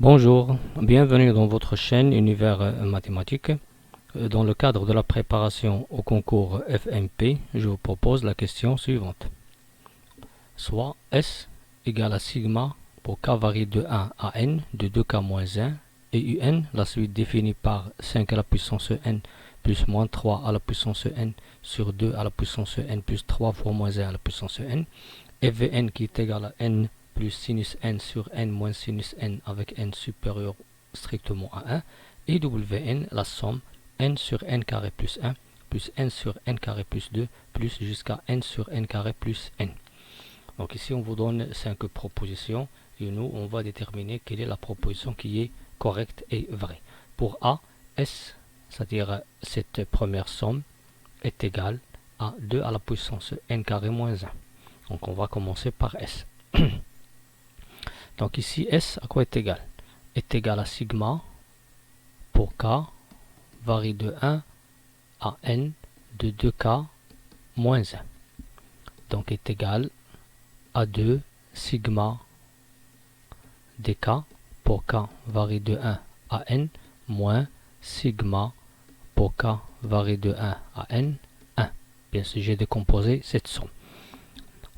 Bonjour, bienvenue dans votre chaîne Univers Mathématique. Dans le cadre de la préparation au concours FMP, je vous propose la question suivante. Soit S égale à sigma pour k varie de 1 à n de 2k moins 1 et un, la suite définie par 5 à la puissance n plus moins 3 à la puissance n sur 2 à la puissance n plus 3 fois moins 1 à la puissance n, et Vn qui est égal à n plus sinus n sur n moins sinus n avec n supérieur strictement à 1, et Wn la somme n sur n carré plus 1 plus n sur n carré plus 2 plus jusqu'à n sur n carré plus n. Donc ici on vous donne 5 propositions et nous on va déterminer quelle est la proposition qui est correcte et vraie. Pour A, S, c'est-à-dire cette première somme, est égale à 2 à la puissance n carré moins 1. Donc on va commencer par S. Donc ici S à quoi est égal? Est égal à sigma pour k varie de 1 à n de 2k moins 1. Donc est égal à 2 sigma dk pour k varie de 1 à n moins sigma pour k varie de 1 à n 1. Bien sûr, j'ai décomposé cette somme.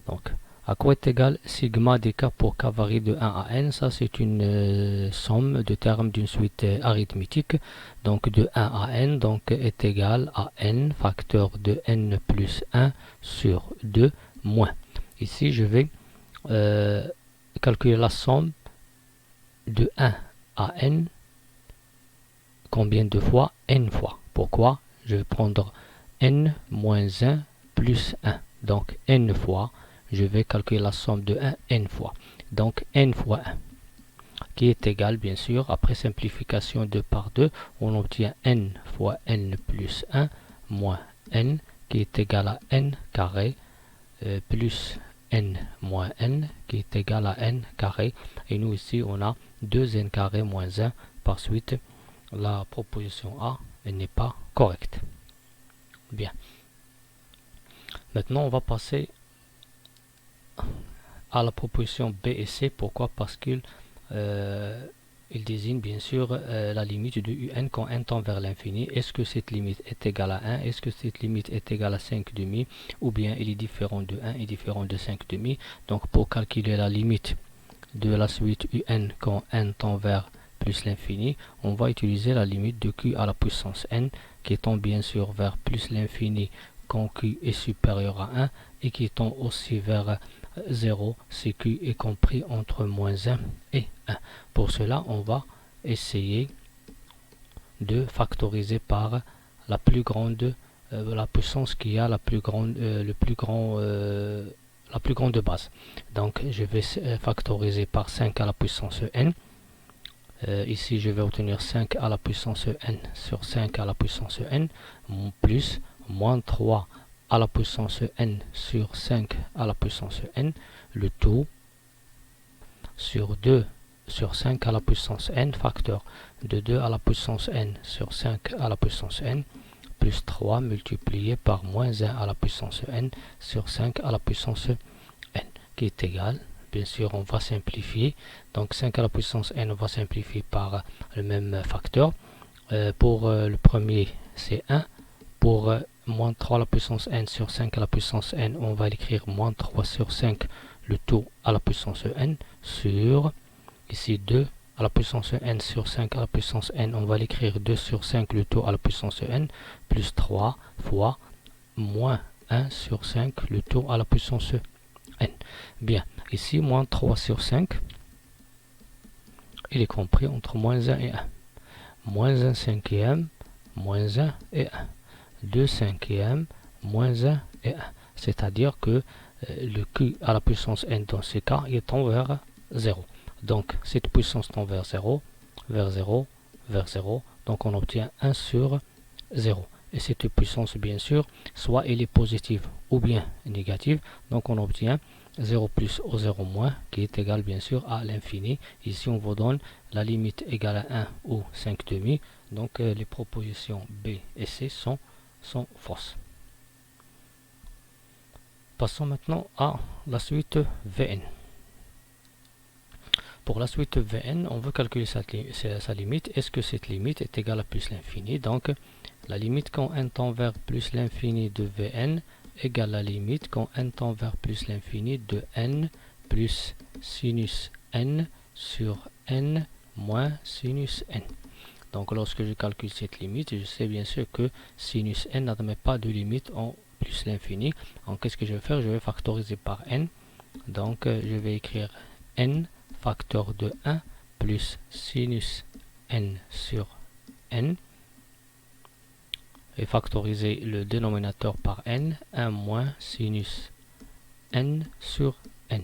Donc, à quoi est égal sigma dk pour k varie de 1 à n? Ça, c'est une somme de termes d'une suite arithmétique. Donc, de 1 à n donc, est égal à n facteur de n plus 1 sur 2 moins. Ici, je vais calculer la somme de 1 à n. Combien de fois? N fois. Pourquoi? Je vais prendre n moins 1 plus 1. Donc, n fois. Je vais calculer la somme de 1 n fois. Donc n fois 1, qui est égal, bien sûr, après simplification 2 par 2, on obtient n fois n plus 1 moins n, qui est égal à n carré, plus n moins n, qui est égal à n carré. Et nous ici, on a 2n carré moins 1. Par suite, la proposition A n'est pas correcte. Bien. Maintenant, on va passer à la proposition B et C. Pourquoi? Parce qu'il désigne bien sûr la limite de un quand n tend vers l'infini. Est-ce que cette limite est égale à 1? Est-ce que cette limite est égale à 5 demi? Ou bien il est différent de 1 et différent de 5 demi? Donc pour calculer la limite de la suite un quand n tend vers plus l'infini, on va utiliser la limite de q à la puissance n qui tend bien sûr vers plus l'infini quand q est supérieur à 1 et qui tend aussi vers 0 si q est compris entre moins 1 et 1. Pour cela, on va essayer de factoriser par la plus grande la puissance qui a la plus grande la plus grande base. Donc je vais factoriser par 5 à la puissance n. Ici je vais obtenir 5 à la puissance n sur 5 à la puissance n plus moins 3 à la puissance n sur 5 à la puissance n, le tout sur 2 sur 5 à la puissance n facteur de 2 à la puissance n sur 5 à la puissance n plus 3 multiplié par moins 1 à la puissance n sur 5 à la puissance n, qui est égal, bien sûr on va simplifier, donc 5 à la puissance n on va simplifier par le même facteur. Pour le premier c'est 1, pour moins 3 à la puissance n sur 5 à la puissance n, on va écrire moins 3 sur 5 le tout à la puissance n sur, ici 2 à la puissance n sur 5 à la puissance n, on va l'écrire 2 sur 5 le tout à la puissance n, plus 3 fois moins 1 sur 5 le tout à la puissance n. Bien, ici moins 3 sur 5, il est compris entre moins 1 et 1. Moins 1 cinquième, moins 1 et 1. 2 cinquièmes, moins 1 et 1. C'est-à-dire que le q à la puissance n dans ce cas, il tend vers 0. Donc cette puissance tend vers 0, vers 0, vers 0. Donc on obtient 1 sur 0. Et cette puissance, bien sûr, soit elle est positive ou bien négative. Donc on obtient 0 plus ou 0 moins, qui est égal bien sûr à l'infini. Ici on vous donne la limite égale à 1 ou 5 demi. Donc les propositions B et C sont fausses. Passons maintenant à la suite Vn. pour la suite Vn, on veut calculer sa limite. Est-ce que cette limite est égale à plus l'infini? Donc, la limite quand n tend vers plus l'infini de Vn égale la limite quand n tend vers plus l'infini de n plus sinus n sur n moins sinus n. Donc, lorsque je calcule cette limite, je sais bien sûr que sinus n n'admet pas de limite en plus l'infini. Donc, qu'est-ce que je vais faire? Je vais factoriser par n. Donc, je vais écrire n facteur de 1 plus sinus n sur n et factoriser le dénominateur par n, 1 moins sinus n sur n.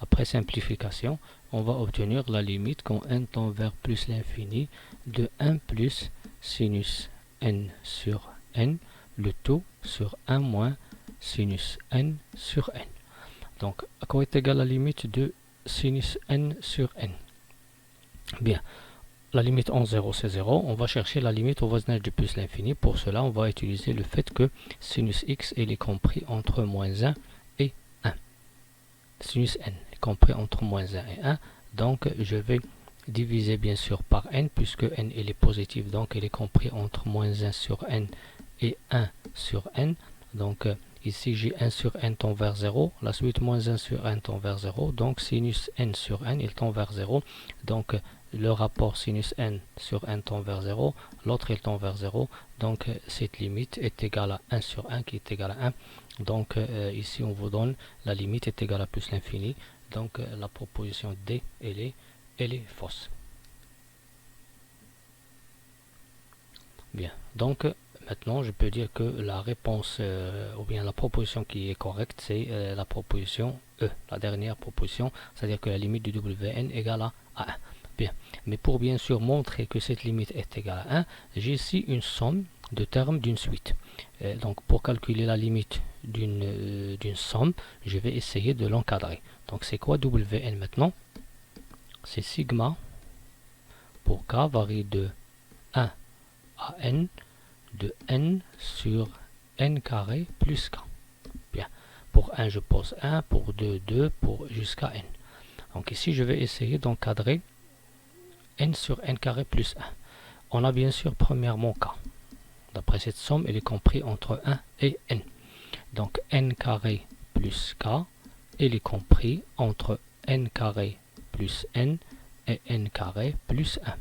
Après simplification, on va obtenir la limite quand n tend vers plus l'infini de 1 plus sinus n sur n, le tout sur 1 moins sinus n sur n. Donc, à quoi est égale la limite de sinus n sur n? Bien, la limite en 0 c'est 0, on va chercher la limite au voisinage de plus l'infini. Pour cela, on va utiliser le fait que sinus x est compris entre moins 1 et 1. Sinus n est compris entre moins 1 et 1, donc je vais diviser bien sûr par n, puisque n est positive, donc elle est compris entre moins 1 sur n et 1 sur n. Donc ici j'ai 1 sur n tend vers 0, la suite moins 1 sur n tend vers 0, donc sinus n sur n il tend vers 0, donc le rapport sinus n sur n tend vers 0, l'autre il tend vers 0, donc cette limite est égale à 1 sur 1 qui est égal à 1, donc ici on vous donne la limite est égale à plus l'infini, donc la proposition D elle est fausse. Bien, donc maintenant je peux dire que la réponse ou bien la proposition qui est correcte c'est la proposition E, la dernière proposition, c'est-à-dire que la limite du Wn égale à 1. Bien, mais pour bien sûr montrer que cette limite est égale à 1, j'ai ici une somme de termes d'une suite. Donc pour calculer la limite d'une somme, je vais essayer de l'encadrer. Donc c'est quoi Wn maintenant? C'est sigma pour k varie de 1 à n de n sur n carré plus k. Bien, pour 1 je pose 1, pour 2 2, pour jusqu'à n. Donc ici je vais essayer d'encadrer n sur n carré plus 1. On a bien sûr premièrement k. D'après cette somme, elle est comprise entre 1 et n. Donc n carré plus k, elle est compris entre n carré plus n et n carré plus 1.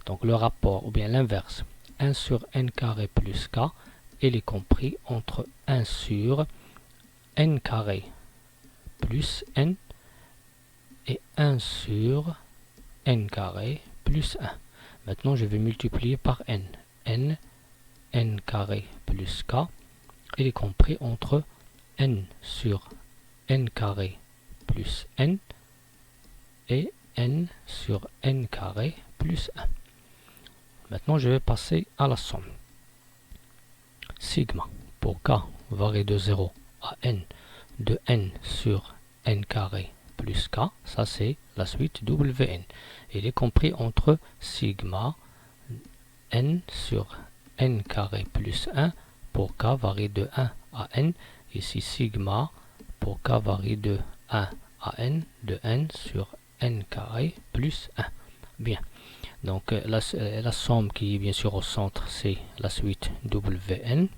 Donc le rapport, ou bien l'inverse, 1 sur n carré plus k, il est compris entre 1 sur n carré plus n et 1 sur n carré plus 1. Maintenant, je vais multiplier par n. n carré plus k, il est compris entre n sur n carré plus n et n sur n carré plus 1. Maintenant, je vais passer à la somme. Sigma pour k varie de 0 à n de n sur n carré plus k, ça c'est la suite Wn. Il est compris entre sigma n sur n carré plus 1 pour k varie de 1 à n, ici sigma pour k varie de 1 à n de n sur n carré plus 1. Bien. Donc la somme qui est bien sûr au centre, c'est la suite Wn.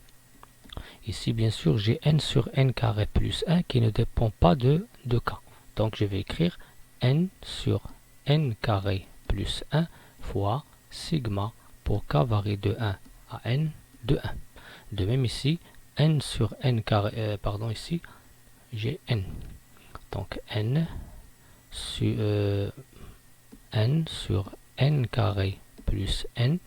Ici, bien sûr, j'ai n sur n carré plus 1 qui ne dépend pas de k. Donc je vais écrire n sur n carré plus 1 fois sigma pour k varie de 1 à n de 1. De même ici, n sur n carré, ici, j'ai n. Donc n sur n carré plus n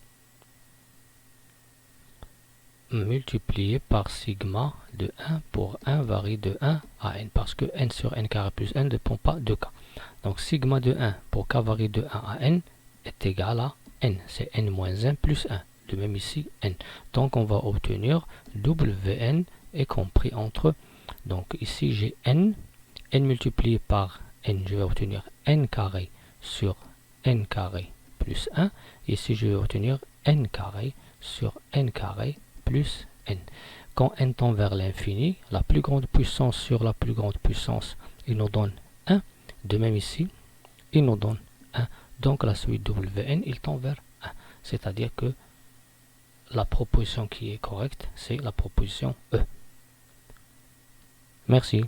multiplié par sigma de 1 pour 1 varie de 1 à n, parce que n sur n carré plus n ne dépend pas de k. Donc sigma de 1 pour k varie de 1 à n est égal à n, c'est n moins 1 plus 1, de même ici n. Donc on va obtenir Wn est compris entre, donc ici j'ai n multiplié par n, je vais obtenir n carré sur n carré plus 1, ici je vais obtenir n carré sur n carré plus n. Quand n tend vers l'infini, la plus grande puissance sur la plus grande puissance, il nous donne 1. De même ici, il nous donne 1. Donc la suite Wn, il tend vers 1. C'est-à-dire que la proposition qui est correcte, c'est la proposition E. Merci.